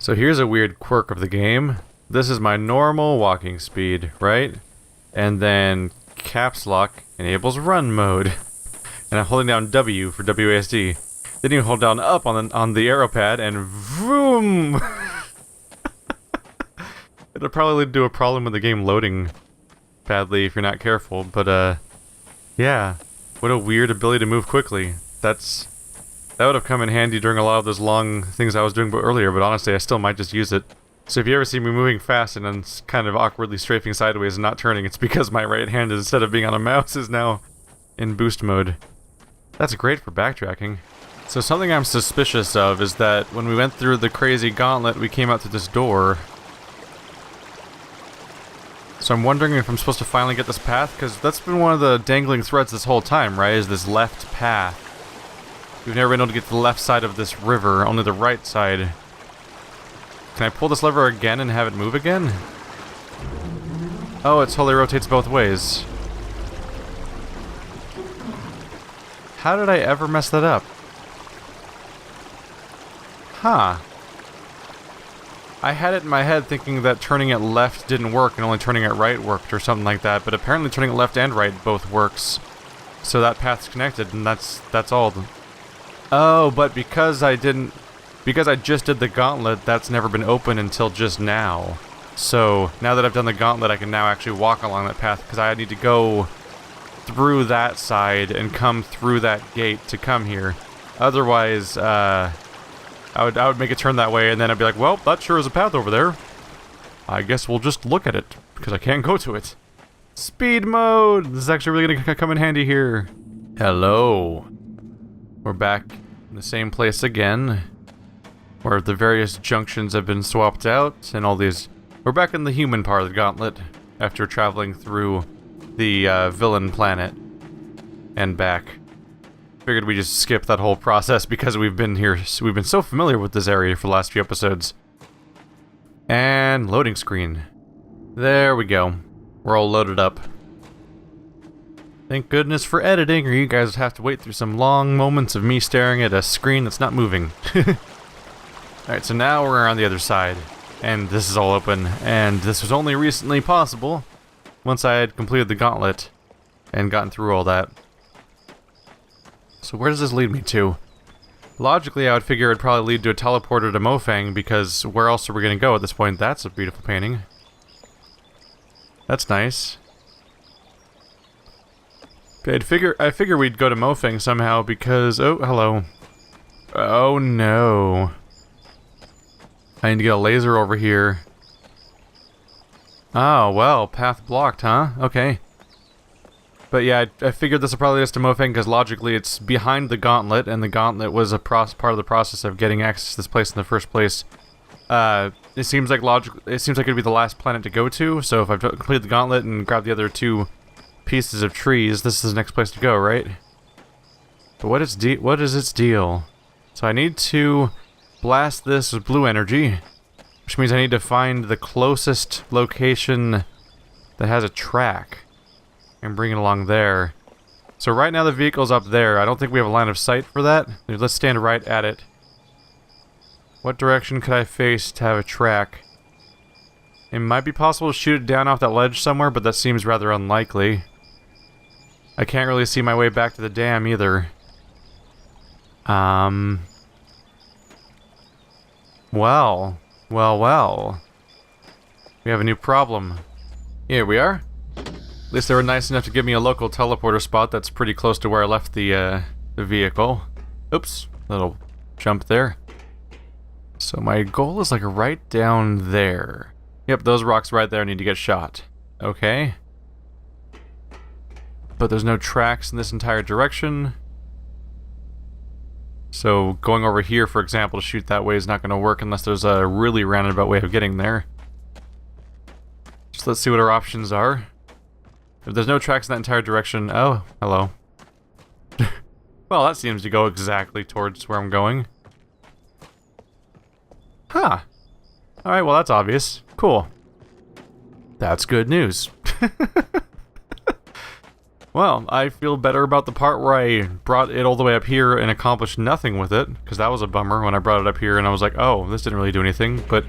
So here's a weird quirk of the game. This is my normal walking speed, right? And then caps lock enables run mode. And I'm holding down W for WASD. Then you hold down up on the arrow pad and vroom! It'll probably lead to a problem with the game loading badly if you're not careful, but yeah. What a weird ability to move quickly. That would have come in handy during a lot of those long things I was doing earlier, but honestly I still might just use it. So if you ever see me moving fast and then kind of awkwardly strafing sideways and not turning, it's because my right hand, instead of being on a mouse, is now in boost mode. That's great for backtracking. So something I'm suspicious of is that when we went through the crazy gauntlet, we came out through this door. So I'm wondering if I'm supposed to finally get this path, because that's been one of the dangling threads this whole time, right? Is this left path. We've never been able to get to the left side of this river, only the right side. Can I pull this lever again and have it move again? Oh, it totally rotates both ways. How did I ever mess that up? Huh. I had it in my head thinking that turning it left didn't work and only turning it right worked or something like that, but apparently turning it left and right both works. So that path's connected, and that's all. Oh, but because I just did the gauntlet, that's never been open until just now. So, now that I've done the gauntlet, I can now actually walk along that path, because I need to go through that side and come through that gate to come here. Otherwise, I would make it turn that way, and then I'd be like, well, that sure is a path over there. I guess we'll just look at it, because I can't go to it. Speed mode! This is actually really going to come in handy here. Hello. We're back in the same place again, where the various junctions have been swapped out, and all these... We're back in the human part of the gauntlet, after traveling through the villain planet and back. Figured we just skip that whole process because we've been here, we've been so familiar with this area for the last few episodes. And loading screen. There we go. We're all loaded up. Thank goodness for editing, or you guys would have to wait through some long moments of me staring at a screen that's not moving. Alright, so now we're on the other side, and this is all open, and this was only recently possible once I had completed the gauntlet and gotten through all that. So where does this lead me to? Logically, I would figure it'd probably lead to a teleporter to Mofang, because where else are we going to go at this point? That's a beautiful painting. That's nice. I figure we'd go to Mofang somehow because... Oh, hello. Oh, no. I need to get a laser over here. Oh, well, path blocked, huh? Okay. But yeah, I figured this will probably lead us to Mofang because logically it's behind the gauntlet, and the gauntlet was a part of the process of getting access to this place in the first place. It seems like it'd be the last planet to go to, so if I've completed the gauntlet and grabbed the other two pieces of trees, this is the next place to go, right? But what is its deal? So I need to blast this with blue energy, which means I need to find the closest location that has a track and bring it along there. So right now the vehicle's up there. I don't think we have a line of sight for that. Let's stand right at it. What direction could I face to have a track? It might be possible to shoot it down off that ledge somewhere, but that seems rather unlikely. I can't really see my way back to the dam either. Well. We have a new problem. Here we are. At least they were nice enough to give me a local teleporter spot that's pretty close to where I left the vehicle. Oops, little jump there. So my goal is like right down there. Yep, those rocks right there need to get shot. Okay. But there's no tracks in this entire direction. So going over here, for example, to shoot that way is not going to work unless there's a really roundabout way of getting there. So let's see what our options are. If there's no tracks in that entire direction... Oh, hello. Well, that seems to go exactly towards where I'm going. Huh. Alright, well that's obvious. Cool. That's good news. Well, I feel better about the part where I brought it all the way up here and accomplished nothing with it, because that was a bummer when I brought it up here and I was like, oh, this didn't really do anything, but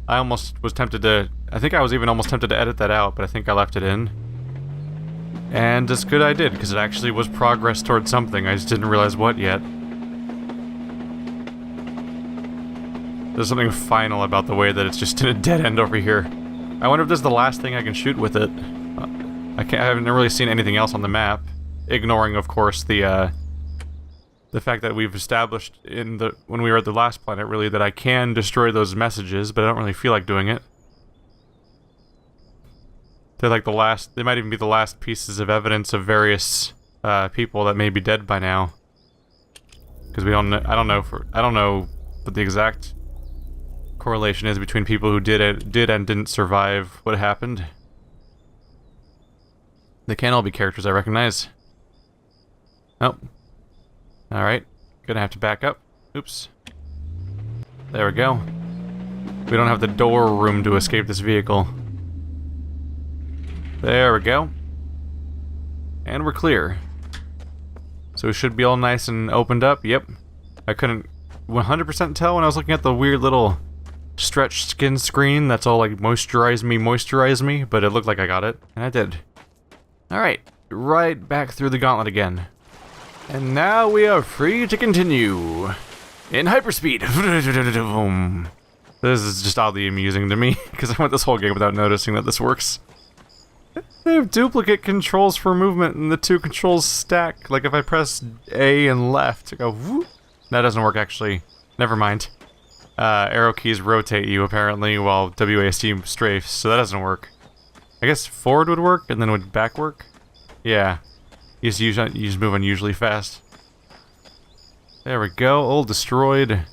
I almost was tempted to... I think I was even almost tempted to edit that out, but I think I left it in. And it's good I did, because it actually was progress towards something, I just didn't realize what yet. There's something final about the way that it's just in a dead end over here. I wonder if this is the last thing I can shoot with it. I haven't really seen anything else on the map, ignoring, of course, the fact that we've established when we were at the last planet, really, that I can destroy those messages, but I don't really feel like doing it. They're like they might even be the last pieces of evidence of various people that may be dead by now. Because I don't know what the exact correlation is between people who did and didn't survive what happened. They can't all be characters I recognize. Oh. Alright. Gonna have to back up. Oops. There we go. We don't have the door room to escape this vehicle. There we go. And we're clear. So it should be all nice and opened up. Yep. I couldn't 100% tell when I was looking at the weird little stretched skin screen that's all like moisturize me, but it looked like I got it, and I did. Alright, right back through the gauntlet again. And now we are free to continue. In hyperspeed. This is just oddly amusing to me, because I went this whole game without noticing that this works. They have duplicate controls for movement, and the two controls stack. Like if I press A and left, to go whoop. That doesn't work actually. Never mind. Arrow keys rotate you apparently, while WASD strafes, so that doesn't work. I guess forward would work, and then would back work? Yeah. You just move unusually fast. There we go, all destroyed.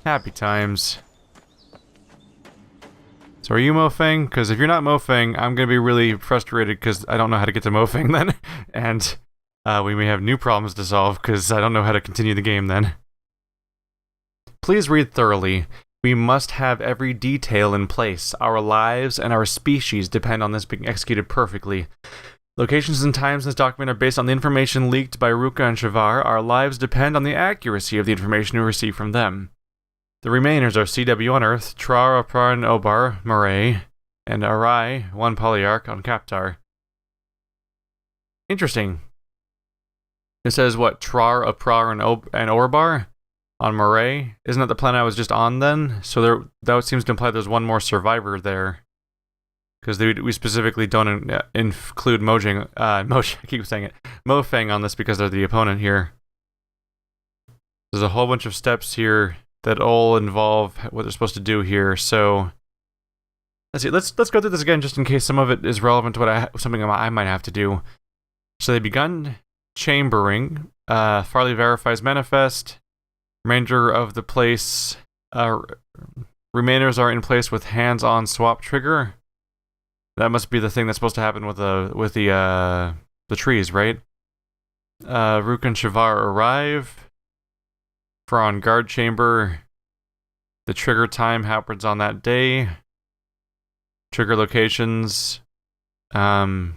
Happy times. So are you Mofang? Because if you're not Mofang, I'm gonna be really frustrated because I don't know how to get to Mofang then. And we may have new problems to solve because I don't know how to continue the game then. Please read thoroughly. We must have every detail in place. Our lives and our species depend on this being executed perfectly. Locations and times in this document are based on the information leaked by Ruka and Shavar. Our lives depend on the accuracy of the information we receive from them. The remainers are CW on Earth, Trar, Oprar, and Obar, Marae, and Arai, one polyarch, on Kaptar. Interesting. It says, what, Trar, Oprar, and Orbar? On Marae? Isn't that the planet I was just on then? So that seems to imply there's one more survivor there. Because we specifically don't include Mojang, I keep saying it, Mofang on this because they're the opponent here. There's a whole bunch of steps here that all involve what they're supposed to do here, so... Let's see, let's go through this again just in case some of it is relevant to something I might have to do. So they begun chambering, Farley verifies manifest, remainder of the place, remainers are in place with hands-on swap trigger. That must be the thing that's supposed to happen with the trees, right? Rook and Shavar arrive. For on guard chamber. The trigger time happens on that day. Trigger locations. So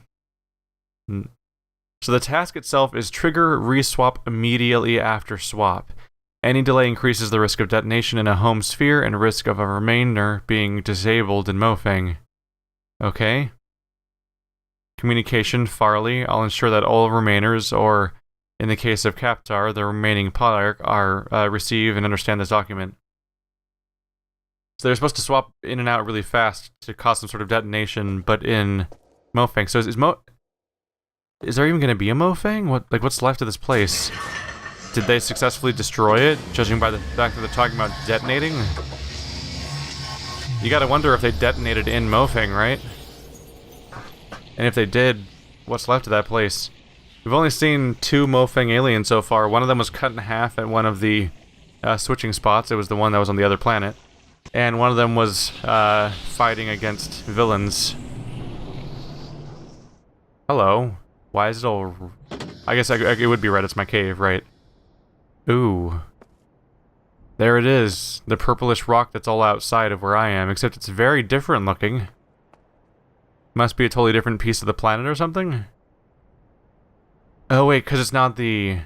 the task itself is trigger reswap immediately after swap. Any delay increases the risk of detonation in a home sphere and risk of a remainder being disabled in Mofang. Okay. Communication, Farley. I'll ensure that all remainers, or in the case of Kaptar, the remaining polyarch, receive and understand this document. So they're supposed to swap in and out really fast to cause some sort of detonation, but in Mofang. So is there even going to be a Mofang? What's left of this place? Did they successfully destroy it, judging by the fact that they're talking about detonating? You gotta wonder if they detonated in Mofang, right? And if they did, what's left of that place? We've only seen 2 Mofang aliens so far. One of them was cut in half at one of the switching spots. It was the one that was on the other planet. And one of them was fighting against villains. Hello. Why is it all... I guess it would be red. It's my cave, right? Ooh. There it is. The purplish rock that's all outside of where I am, except it's very different looking. Must be a totally different piece of the planet or something? Oh wait, because it's not the...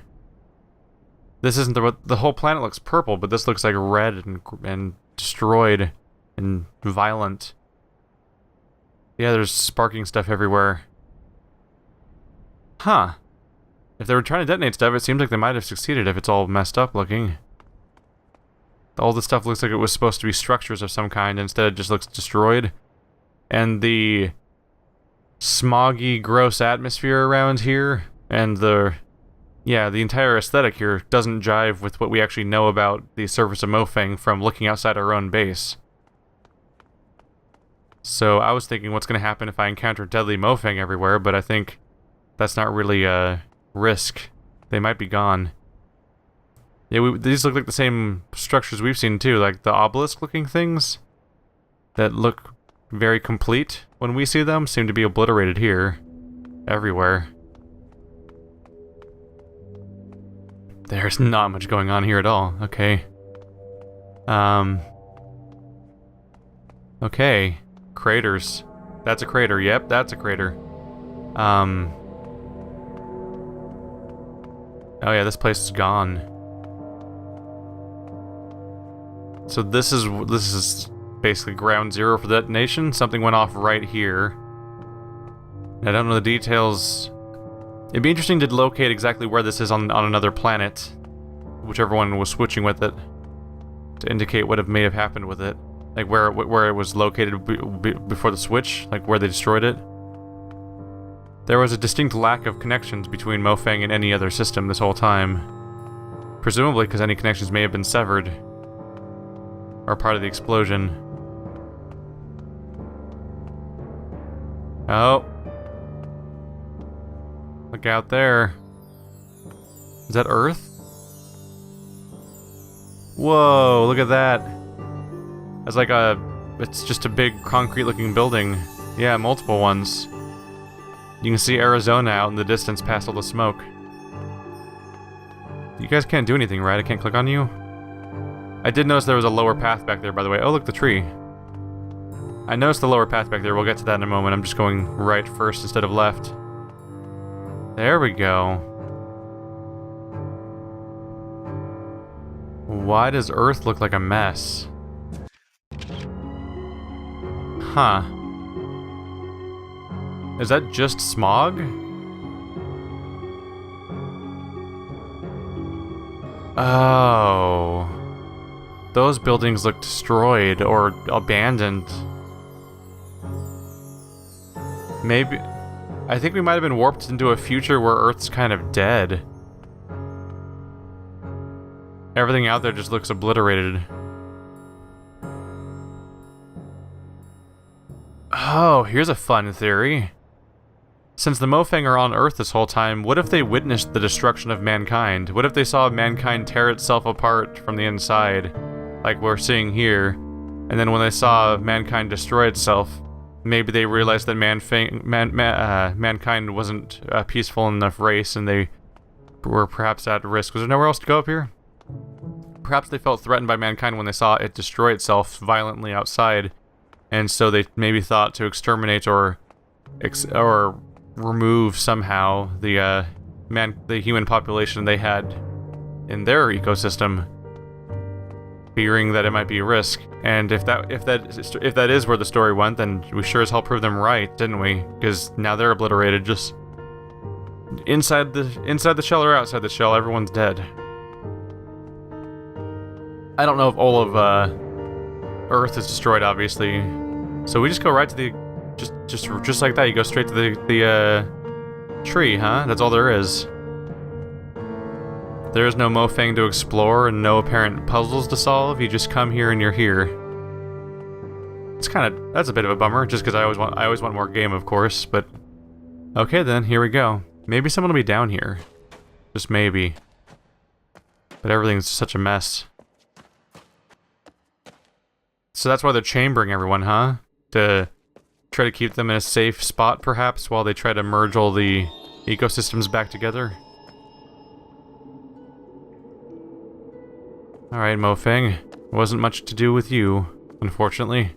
This isn't the whole planet looks purple, but this looks like red and destroyed and violent. Yeah, there's sparking stuff everywhere. Huh. If they were trying to detonate stuff, it seems like they might have succeeded if it's all messed up looking. All this stuff looks like it was supposed to be structures of some kind, instead it just looks destroyed. And the smoggy, gross atmosphere around here, and the entire aesthetic here doesn't jive with what we actually know about the surface of Mofang from looking outside our own base. So I was thinking what's going to happen if I encounter deadly Mofang everywhere, but I think that's not really a risk. They might be gone. Yeah, these look like the same structures we've seen too, like the obelisk-looking things that look very complete when we see them seem to be obliterated here, everywhere. There's not much going on here at all. Okay. Okay. Craters. That's a crater. Yep, that's a crater. Oh yeah, this place is gone. So this is basically ground zero for detonation. Something went off right here. I don't know the details. It'd be interesting to locate exactly where this is on another planet, whichever one was switching with it, to indicate what may have happened with it, like where it was located before the switch, like where they destroyed it. There was a distinct lack of connections between Mofang and any other system this whole time, presumably because any connections may have been severed, or part of the explosion. Oh. Look out there. Is that Earth? Whoa, look at that. It's just a big concrete-looking building. Yeah, multiple ones. You can see Arizona out in the distance past all the smoke. You guys can't do anything, right? I can't click on you? I did notice there was a lower path back there, by the way. Oh, look, the tree. I noticed the lower path back there. We'll get to that in a moment. I'm just going right first instead of left. There we go. Why does Earth look like a mess? Huh. Is that just smog? Oh. Those buildings look destroyed or abandoned. Maybe... I think we might have been warped into a future where Earth's kind of dead. Everything out there just looks obliterated. Oh, here's a fun theory. Since the Mofang are on Earth this whole time, what if they witnessed the destruction of mankind? What if they saw mankind tear itself apart from the inside, like we're seeing here, and then when they saw mankind destroy itself, maybe they realized that mankind wasn't a peaceful enough race and they were perhaps at risk. Was there nowhere else to go up here? Perhaps they felt threatened by mankind when they saw it destroy itself violently outside, and so they maybe thought to exterminate or remove somehow the human population they had in their ecosystem, fearing that it might be a risk. And if that is where the story went, then we sure as hell proved them right, didn't we? Because now they're obliterated, just inside the shell or outside the shell, everyone's dead. I don't know if all of Earth is destroyed, obviously. So we just go right to the just like that. You go straight to the tree, huh? That's all there is. There is no Mofang to explore and no apparent puzzles to solve. You just come here and you're here. That's a bit of a bummer, just because I always want more game, of course. But okay, then here we go. Maybe someone will be down here, just maybe. But everything's such a mess. So that's why they're chambering everyone, huh? To try to keep them in a safe spot, perhaps, while they try to merge all the ecosystems back together. Alright, Mofang. Wasn't much to do with you, unfortunately.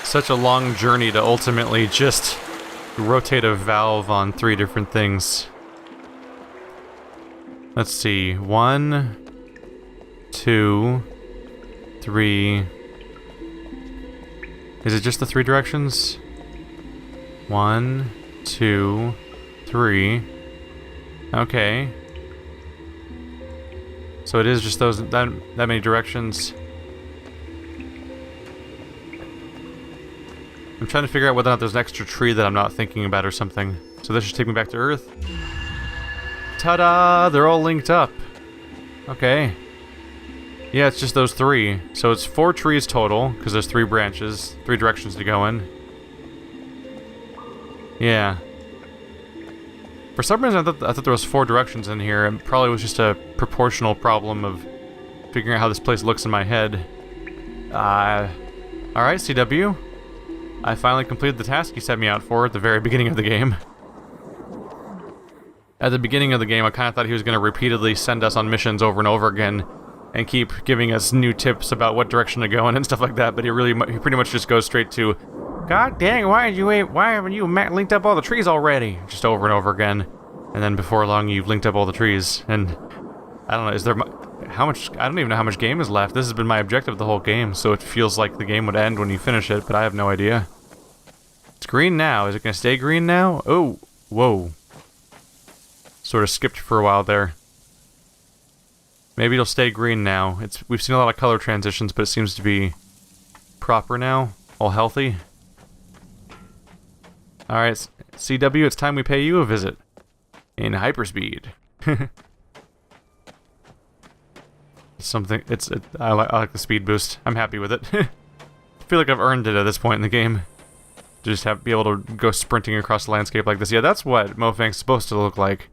Such a long journey to ultimately just rotate a valve on 3 different things. Let's see. 1, 2, 3. Is it just the 3 directions? 1, 2, 3. Okay. So it is just that many directions. I'm trying to figure out whether or not there's an extra tree that I'm not thinking about or something. So this should take me back to Earth. Ta-da! They're all linked up. Okay. Yeah, it's just those 3. So it's 4 trees total, because there's 3 branches, 3 directions to go in. Yeah. For some reason, I thought there was 4 directions in here, and probably was just a proportional problem of figuring out how this place looks in my head. Alright, CW. I finally completed the task you set me out for at the very beginning of the game. At the beginning of the game, I kind of thought he was going to repeatedly send us on missions over and over again, and keep giving us new tips about what direction to go in and stuff like that, but he pretty much just goes straight to, God dang, why haven't you linked up all the trees already? Just over and over again. And then before long, you've linked up all the trees. And I don't know, is there how much? I don't even know how much game is left. This has been my objective the whole game, so it feels like the game would end when you finish it, but I have no idea. It's green now. Is it going to stay green now? Oh, whoa. Sort of skipped for a while there. Maybe it'll stay green now. We've seen a lot of color transitions, but it seems to be proper now. All healthy. Alright, CW, it's time we pay you a visit. In hyperspeed. I like the speed boost. I'm happy with it. I feel like I've earned it at this point in the game. To just be able to go sprinting across the landscape like this. Yeah, that's what Mofang's supposed to look like.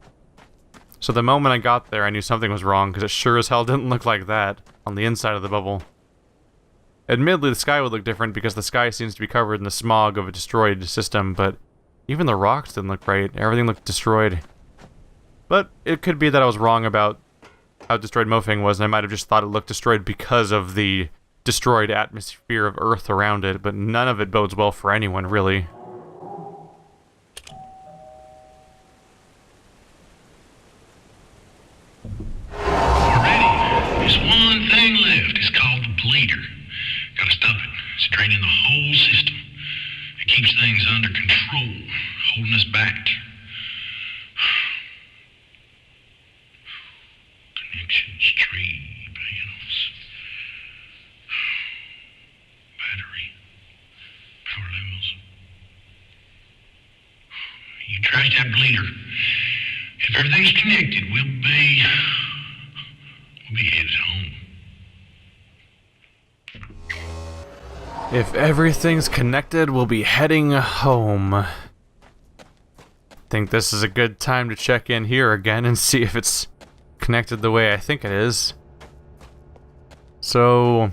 So the moment I got there, I knew something was wrong, because it sure as hell didn't look like that on the inside of the bubble. Admittedly, the sky would look different because the sky seems to be covered in the smog of a destroyed system, but even the rocks didn't look right. Everything looked destroyed. But it could be that I was wrong about how destroyed Mofang was, and I might have just thought it looked destroyed because of the destroyed atmosphere of Earth around it, but none of it bodes well for anyone, really. There's one thing left. It's called the bleeder. Gotta stop it. It's draining the whole system. It keeps things under control, holding us back. Connections, tree, panels, battery, power levels. You trace that bleeder. If everything's connected, we'll be headed home. If everything's connected, we'll be heading home. Think this is a good time to check in here again and see if it's connected the way I think it is. So,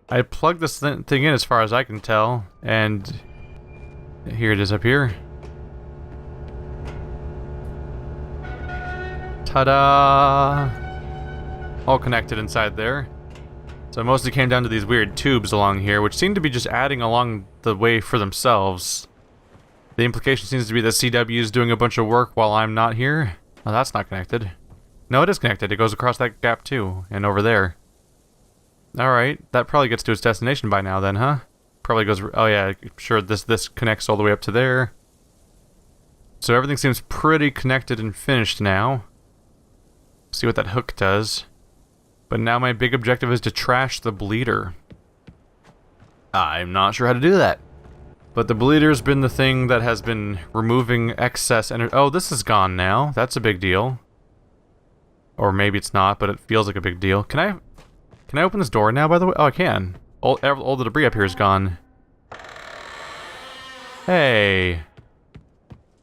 I plugged this thing in as far as I can tell, and here it is up here. Ta-da! All connected inside there. So it mostly came down to these weird tubes along here, which seem to be just adding along the way for themselves. The implication seems to be that CW is doing a bunch of work while I'm not here. Oh, that's not connected. No, it is connected. It goes across that gap too, and over there. Alright, that probably gets to its destination by now then, huh? Probably goes... Oh yeah, sure, this connects all the way up to there. So everything seems pretty connected and finished now. See what that hook does. But now my big objective is to trash the bleeder. I'm not sure how to do that. But the bleeder's been the thing that has been removing excess energy. Oh, this is gone now. That's a big deal. Or maybe it's not, but it feels like a big deal. Can I open this door now, by the way? Oh, I can. All the debris up here is gone. Hey.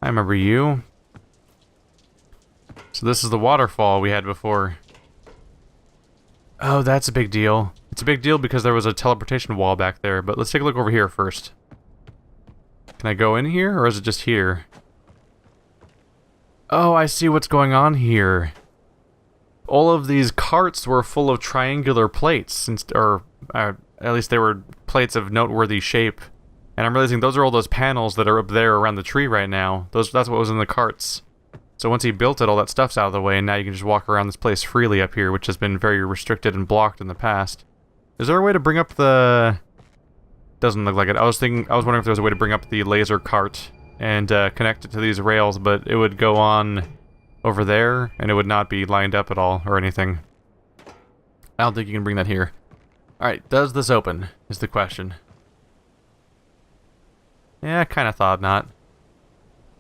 I remember you. So this is the waterfall we had before. Oh, that's a big deal. It's a big deal because there was a teleportation wall back there, but let's take a look over here first. Can I go in here, or is it just here? Oh, I see what's going on here. All of these carts were full of triangular plates, At least they were plates of noteworthy shape. And I'm realizing those are all those panels that are up there around the tree right now. That's what was in the carts. So once he built it, all that stuff's out of the way, and now you can just walk around this place freely up here, which has been very restricted and blocked in the past. Is there a way to bring up the... Doesn't look like it. I was wondering if there was a way to bring up the laser cart and connect it to these rails, but it would go on over there, and it would not be lined up at all, or anything. I don't think you can bring that here. Alright, does this open, is the question. Yeah, I kinda thought not.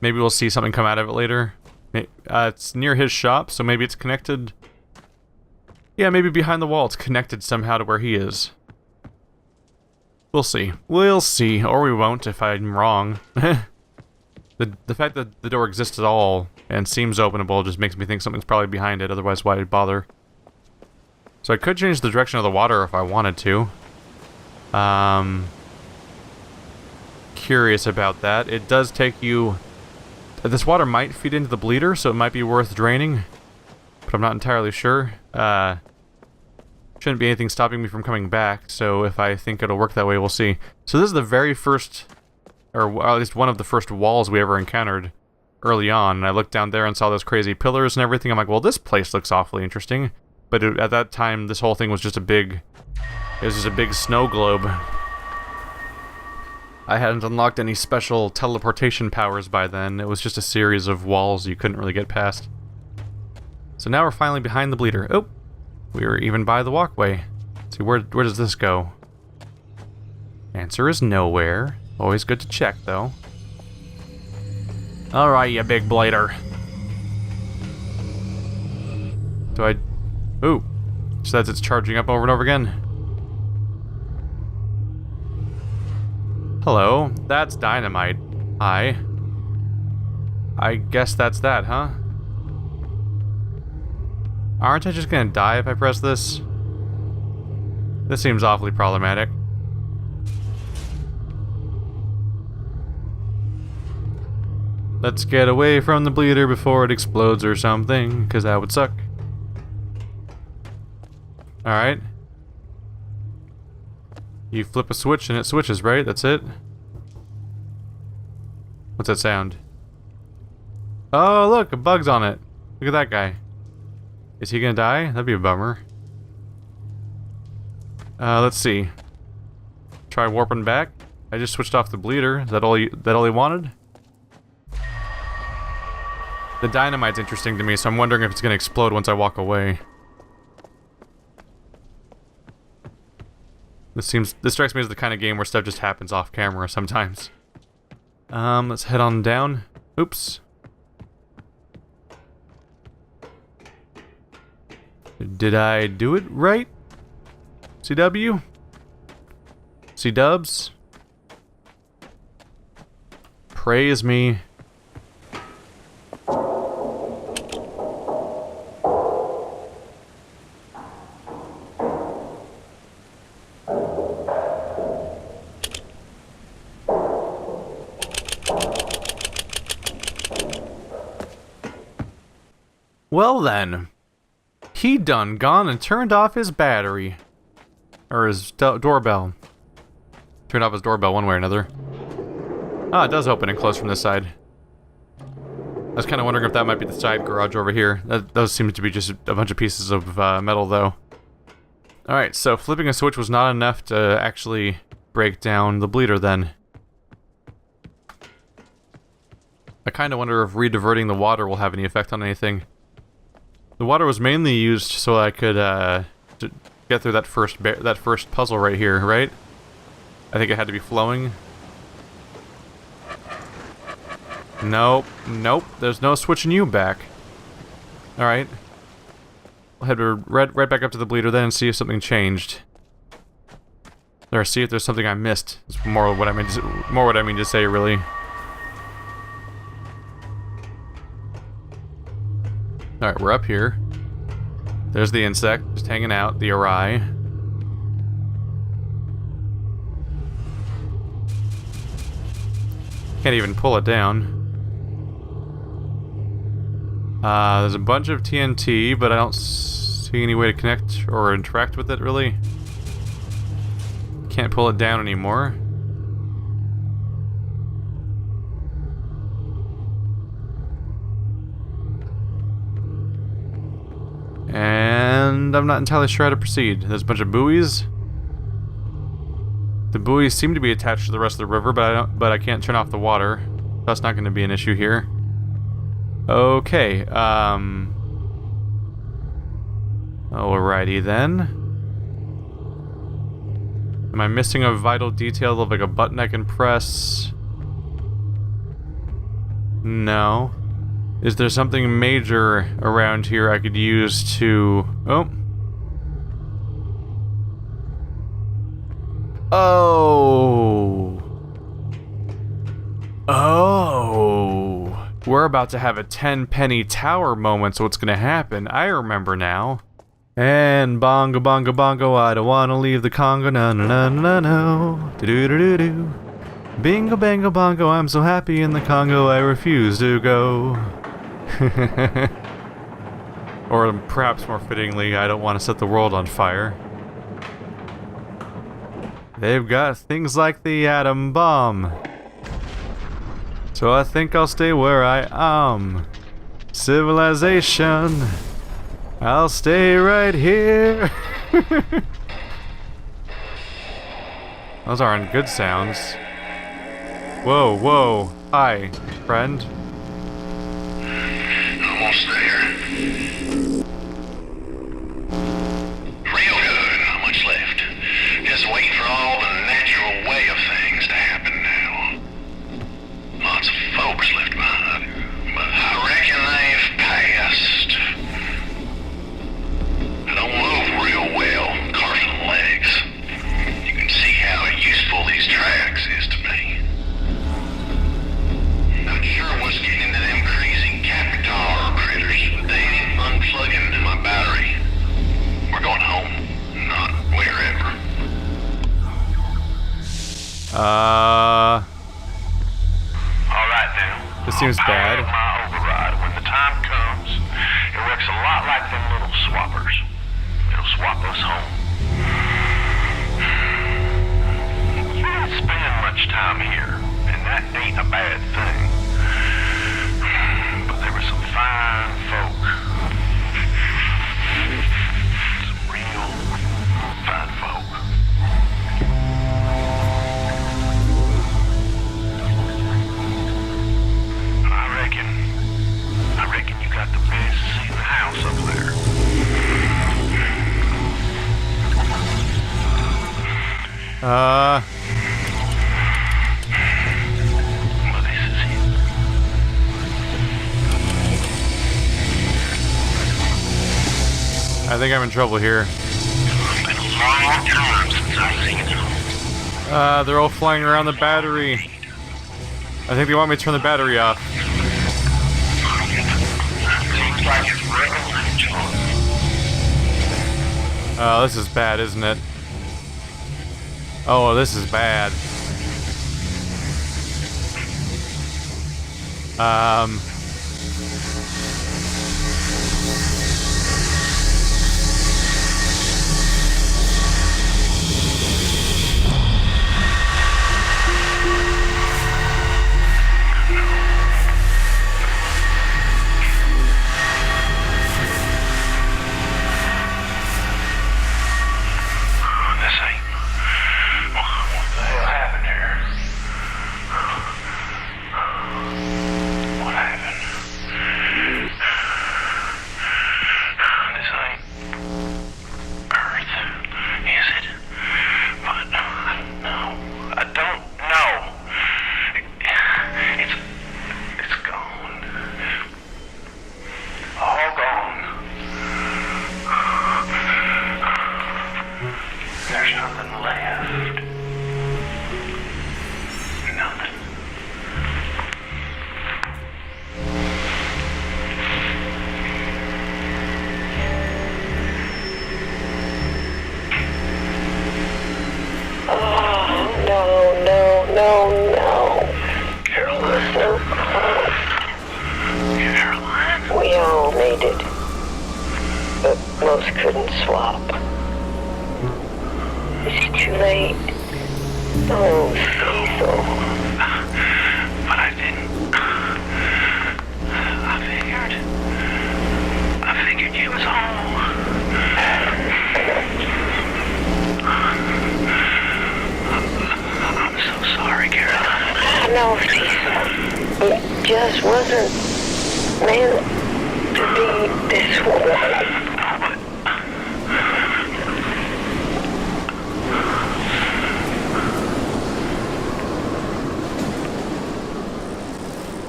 Maybe we'll see something come out of it later. It's near his shop, so maybe it's connected... Yeah, maybe behind the wall it's connected somehow to where he is. We'll see. We'll see, or we won't if I'm wrong. The fact that the door exists at all and seems openable just makes me think something's probably behind it, otherwise why bother? So I could change the direction of the water if I wanted to. Curious about that. It does take you... This water might feed into the bleeder, so it might be worth draining. But I'm not entirely sure. Shouldn't be anything stopping me from coming back, so if I think it'll work that way, we'll see. So this is the very first, or at least one of the first walls we ever encountered early on. And I looked down there and saw those crazy pillars and everything. I'm like, well, this place looks awfully interesting. But at that time, this whole thing was just a big... It was just a big snow globe. I hadn't unlocked any special teleportation powers by then. It was just a series of walls you couldn't really get past. So now we're finally behind the bleeder. Oh! We were even by the walkway. Let's see, where does this go? Answer is nowhere. Always good to check, though. Alright, you big blader. Do I... Ooh. Says it's charging up over and over again. Hello. That's dynamite. Hi. I guess that's that, huh? Aren't I just gonna die if I press this? This seems awfully problematic. Let's get away from the bleeder before it explodes or something, because that would suck. Alright. You flip a switch and it switches, right? That's it? What's that sound? Oh, look! A bug's on it! Look at that guy. Is he gonna die? That'd be a bummer. Let's see. Try warping back. I just switched off the bleeder. Is that all he wanted? The dynamite's interesting to me, so I'm wondering if it's gonna explode once I walk away. This strikes me as the kind of game where stuff just happens off camera sometimes. Let's head on down. Oops. Did I do it right? CW? C-dubs? Praise me. Well then, he done gone and turned off his battery. Or his doorbell. Turned off his doorbell one way or another. Ah, it does open and close from this side. I was kind of wondering if that might be the side garage over here. Those seem to be just a bunch of pieces of metal though. Alright, so flipping a switch was not enough to actually break down the bleeder then. I kind of wonder if re-diverting the water will have any effect on anything. The water was mainly used so I could get through that first puzzle right here, right? I think it had to be flowing. Nope, nope. There's no switching you back. All right. We'll head right back up to the bleeder then and see if something changed. Or see if there's something I missed. It's more what I mean to say, really. Alright, we're up here. There's the insect, just hanging out, the awry. Can't even pull it down. There's a bunch of TNT, but I don't see any way to connect or interact with it, really. can't pull it down anymore. And I'm not entirely sure how to proceed. There's a bunch of buoys. The buoys seem to be attached to the rest of the river, but I can't turn off the water. That's not going to be an issue here. Okay, alrighty then. Am I missing a vital detail of like a button I can press? No. Is there something major around here I could use to... Oh. Oh. Oh. We're about to have a 10-penny tower moment, so what's gonna happen? I remember now. And bongo bongo bongo, I don't wanna leave the Congo, no no no no no. Do do do do do. Bingo bango bongo, I'm so happy in the Congo, I refuse to go. Or perhaps more fittingly, I don't want to set the world on fire. They've got things like the atom bomb. So I think I'll stay where I am. Civilization. I'll stay right here. Those aren't good sounds. Whoa, whoa. Hi, friend. Almost there. Real good. Not much left. Just waiting for all the natural way of things to happen now. Lots of folks left behind, but I reckon they've passed. I don't move real well, carving legs. You can see how useful these tracks is to me. Not sure what's getting into them crazy Capitar critters, but they ain't unplugging my battery. We're going home, not wherever. Alright then. This seems bad. My override. When the time comes, it works a lot like them little swappers. It'll swap us home. You didn't spend much time here, and that ain't a bad thing. But there were some fine folk. Some real fine folk. I reckon you got the best seat in the house up there. Well, this is it. I think I'm in trouble here. It's been a long time since I've seen them. They're all flying around the battery. I think they want me to turn the battery off. Seems like it's revolution. Oh, this is bad, isn't it? Oh, this is bad. Most couldn't swap. Is it too late? Oh, Cecil. But I didn't. I figured you was home. I'm so sorry, Caroline. I know, Cecil. It just wasn't meant to be this way.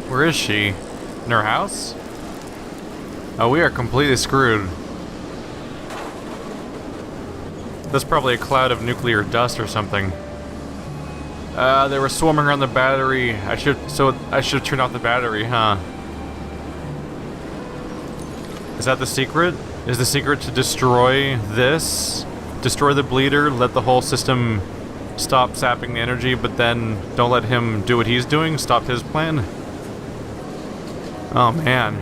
Where is she? In her house? Oh, we are completely screwed. That's probably a cloud of nuclear dust or something. They were swarming around the battery. I should turn off the battery, huh? Is that the secret? Is the secret to destroy this? Destroy the bleeder, let the whole system stop sapping the energy, but then don't let him do what he's doing? Stop his plan? Oh man.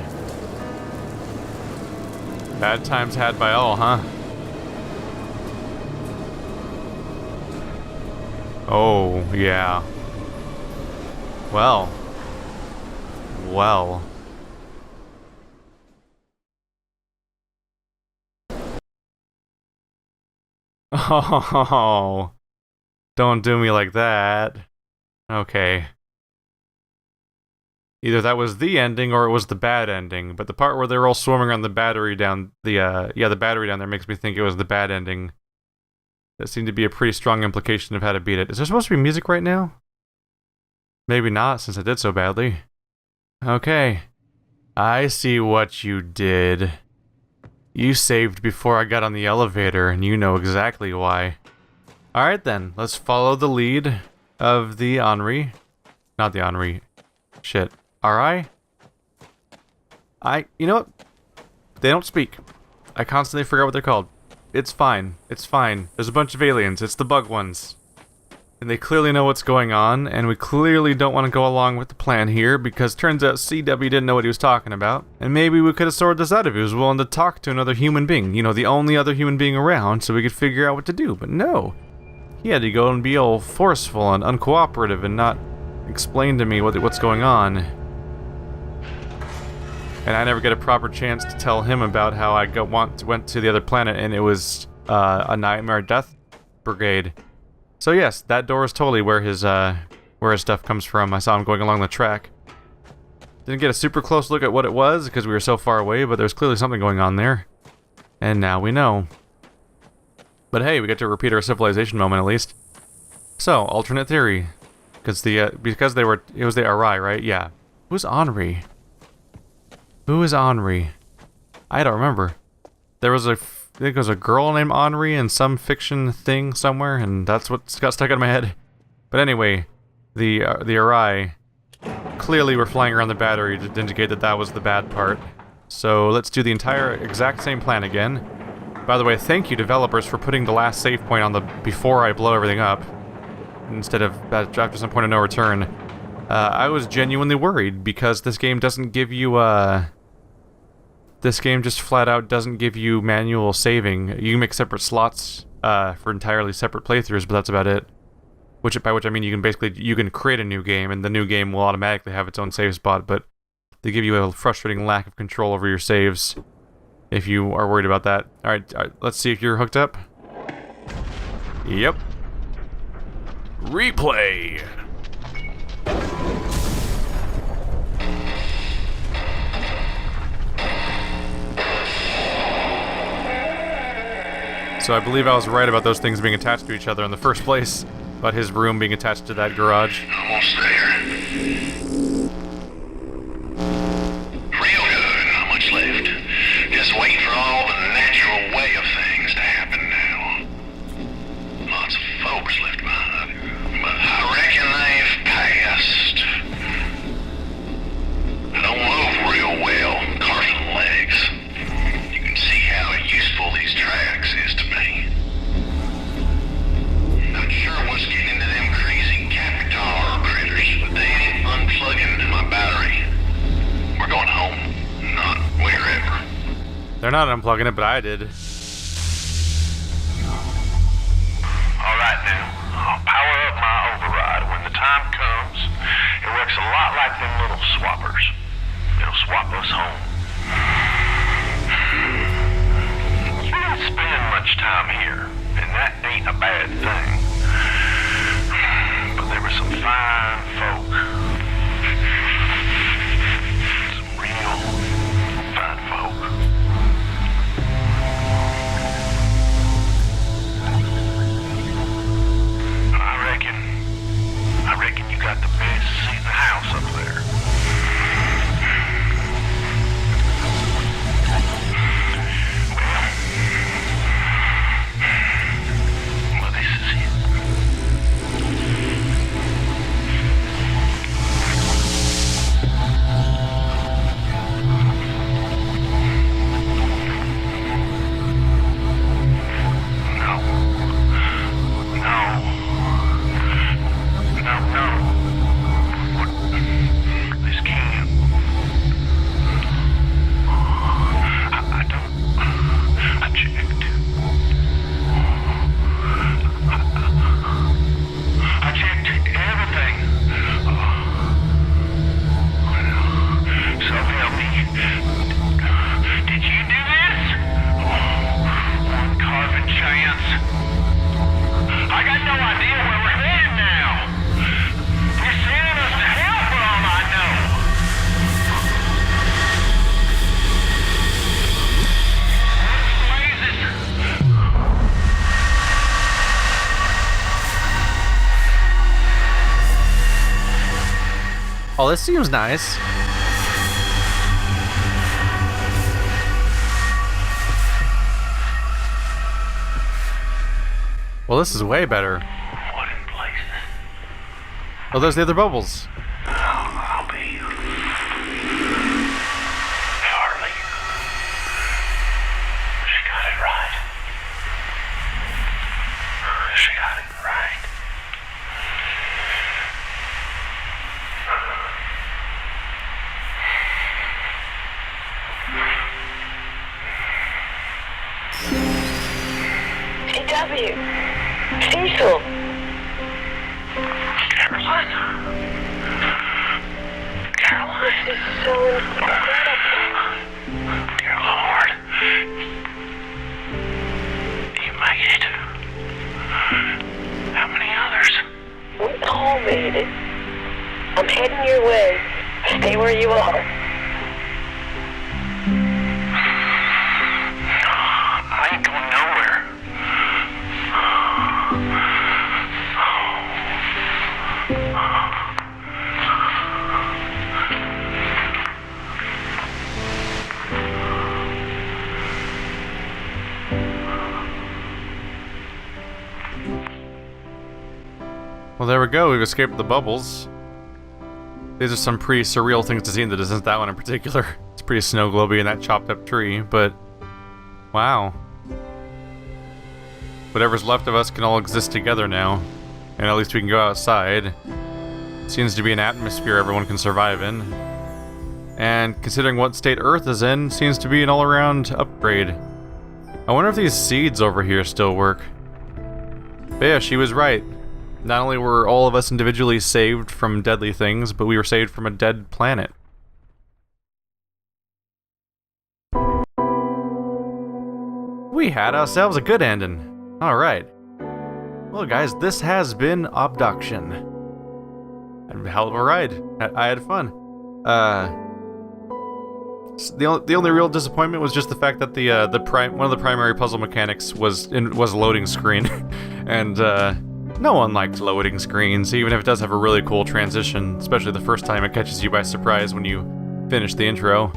Bad times had by all, huh? Oh, yeah. Well. Well. Oh. Don't do me like that. Okay. Either that was the ending or it was the bad ending, but the part where they're all swarming around the battery down the battery down there makes me think it was the bad ending. That seemed to be a pretty strong implication of how to beat it. Is there supposed to be music right now? Maybe not, since I did so badly. Okay. I see what you did. You saved before I got on the elevator, and you know exactly why. Alright then, let's follow the lead of the Henri. Not the Henri. Shit. RI? You know what? They don't speak. I constantly forget what they're called. It's fine. It's fine. There's a bunch of aliens. It's the bug ones. And they clearly know what's going on, and we clearly don't want to go along with the plan here, because turns out CW didn't know what he was talking about. And maybe we could have sorted this out if he was willing to talk to another human being. You know, the only other human being around, so we could figure out what to do. But no. He had to go and be all forceful and uncooperative and not explain to me what's going on. And I never get a proper chance to tell him about how I went to the other planet and it was a nightmare death brigade. So yes, that door is totally where his stuff comes from. I saw him going along the track. Didn't get a super close look at what it was because we were so far away, but there's clearly something going on there. And now we know. But hey, we get to repeat our civilization moment at least. So, alternate theory. Because it was the RI, right? Yeah. Who's Henri? Who is Henri? I don't remember. There was I think it was a girl named Henri in some fiction thing somewhere, and that's what got stuck in my head. But anyway, the RI clearly were flying around the battery to indicate that that was the bad part. So let's do the entire exact same plan again. By the way, thank you developers for putting the last save point on the before I blow everything up, instead of after some point of no return. I was genuinely worried because this game doesn't give you this game just flat out doesn't give you manual saving. You can make separate slots for entirely separate playthroughs, but that's about it. By which I mean you can create a new game, and the new game will automatically have its own save spot, but they give you a frustrating lack of control over your saves if you are worried about that. Alright, let's see if you're hooked up. Yep. Replay! So I believe I was right about those things being attached to each other in the first place, about his room being attached to that garage. Almost there. Real good. Not much left. Just waiting for all the natural way of things to happen now. Lots of folks left behind, but I reckon they've passed. I don't move real well, carving legs. You can see how useful these tracks is to me. Not sure what's getting into them crazy Capitar critters, but they ain't unplugging my battery. We're going home, not wherever. They're not unplugging it, but I did. All right now. I'll power up my override. When the time comes, it works a lot like them little swappers. It'll swap us home. You didn't spend much time here, and that ain't a bad thing. But there were some fine folk. Some real fine folk. I reckon you got the best seat in the house up there. Well, this is it. Oh, this seems nice. Well, this is way better. What in places? Oh, there's the other bubbles. I'll be Harley. She got it right. She got it right. CW. Cecil. Caroline. Caroline. This is so incredible. Dear Lord. You made it. How many others? We all made it. I'm heading your way. Stay where you are. I ain't going nowhere. Well, there we go. We've escaped the bubbles. These are some pretty surreal things to see in the distance. That one in particular. It's pretty snow globy in that chopped up tree, but wow. Whatever's left of us can all exist together now. And at least we can go outside. Seems to be an atmosphere everyone can survive in. And considering what state Earth is in, seems to be an all-around upgrade. I wonder if these seeds over here still work. But yeah, she was right. Not only were all of us individually saved from deadly things, but we were saved from a dead planet. We had ourselves a good ending. Alright. Well guys, this has been Obduction. A hell of a ride. I had fun. The only real disappointment was just the fact that one of the primary puzzle mechanics was loading screen. And no one likes loading screens, even if it does have a really cool transition, especially the first time it catches you by surprise when you finish the intro.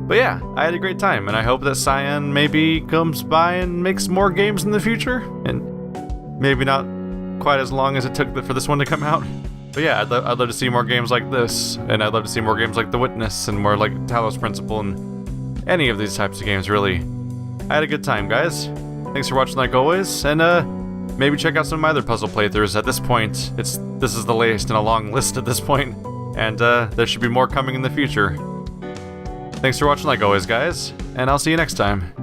But yeah, I had a great time, and I hope that Cyan maybe comes by and makes more games in the future, and maybe not quite as long as it took for this one to come out. But yeah, I'd love to see more games like this, and I'd love to see more games like The Witness, and more like Talos Principle, and any of these types of games, really. I had a good time, guys. Thanks for watching like always, and maybe check out some of my other puzzle playthroughs. At this point, this is the latest in a long list at this point, and there should be more coming in the future. Thanks for watching like always, guys, and I'll see you next time.